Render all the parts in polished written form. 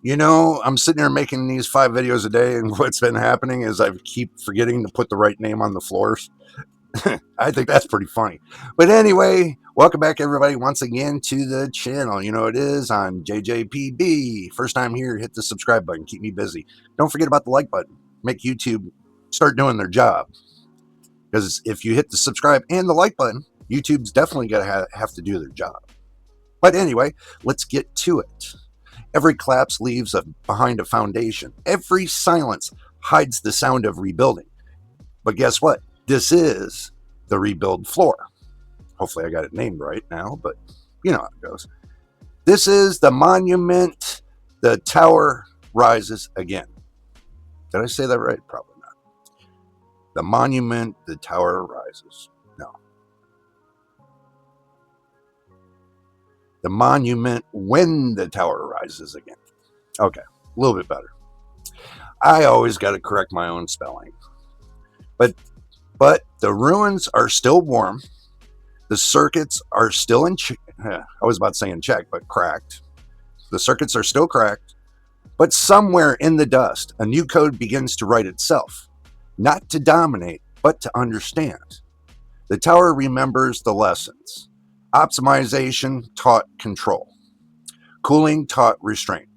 You know, I'm sitting here making these 5 videos a day, and what's been happening is I keep forgetting to put the right name on the floors. I think that's pretty funny. But anyway, welcome back, everybody, once again to the channel. You know it is on JJPB. First time here, hit the subscribe button. Keep me busy. Don't forget about the like button. Make YouTube start doing their job. Because if you hit the subscribe and the like button, YouTube's definitely going to have to do their job. But anyway, let's get to it. Every collapse leaves behind a foundation. Every silence hides the sound of rebuilding. But guess what? This is the rebuild floor. Hopefully I got it named right now, but you know how it goes. This is the monument. The tower rises again. Did I say that right? Probably not. The monument, the tower rises. No. The monument when the tower rises again. Okay, a little bit better. I always got to correct my own spelling. But the ruins are still warm. The circuits are still in I was about to say in check, but cracked. The circuits are still cracked. But somewhere in the dust, a new code begins to write itself. Not to dominate, but to understand. The tower remembers the lessons. Optimization taught control. Cooling taught restraint.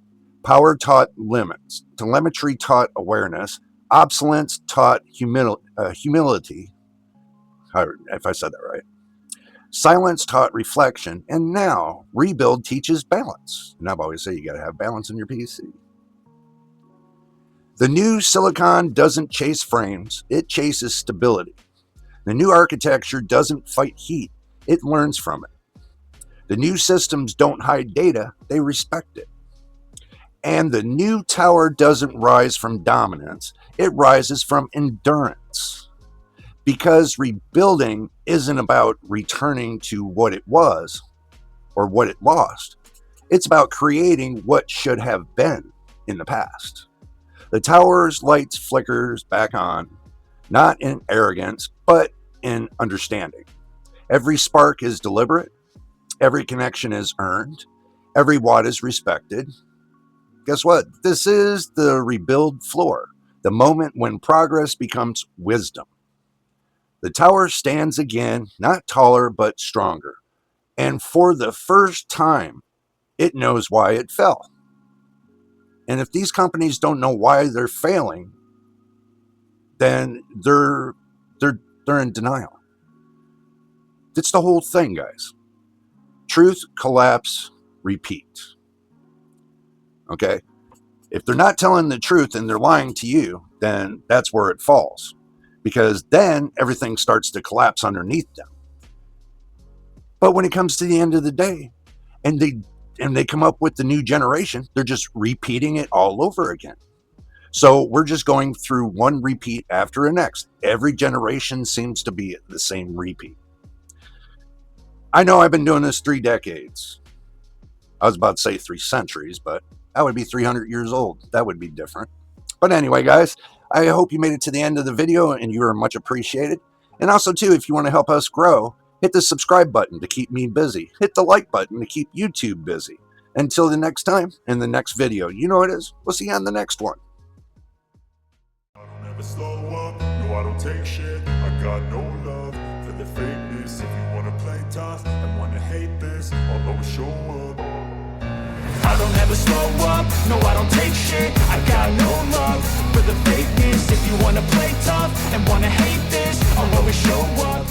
Power taught limits. Telemetry taught awareness. Obsolescence taught humility. If I said that right. Silence taught reflection. And now rebuild teaches balance. And I've always said you got to have balance in your PC. The new silicon doesn't chase frames. It chases stability. The new architecture doesn't fight heat. It learns from it. The new systems don't hide data, they respect it. And the new tower doesn't rise from dominance, it rises from endurance. Because rebuilding isn't about returning to what it was or what it lost. It's about creating what should have been in the past. The tower's lights flickers back on, not in arrogance, but in understanding. Every spark is deliberate. Every connection is earned. Every watt is respected. Guess what? This is the rebuild floor, the moment when progress becomes wisdom. The tower stands again, not taller, but stronger. And for the first time, it knows why it fell. And if these companies don't know why they're failing, then they're in denial. It's the whole thing, guys. Truth, collapse, repeat. Okay? If they're not telling the truth and they're lying to you, then that's where it falls. Because then everything starts to collapse underneath them. But when it comes to the end of the day, and they come up with the new generation, they're just repeating it all over again. So we're just going through one repeat after the next. Every generation seems to be the same repeat. I know I've been doing this 3 decades. I was about to say 3 centuries, but that would be 300 years old. That would be different. But anyway, guys, I hope you made it to the end of the video and you are much appreciated. And also, too, if you want to help us grow, hit the subscribe button to keep me busy. Hit the like button to keep YouTube busy. Until the next time, in the next video, you know what it is. We'll see you on the next one. I don't ever slow up, no I don't take shit. I got no love for the fakeness. If you wanna play tough and wanna hate this, I'll always show up. I don't ever slow up, no I don't take shit. I got no love for the fakeness. If you wanna play tough and wanna hate this, I'll always show up.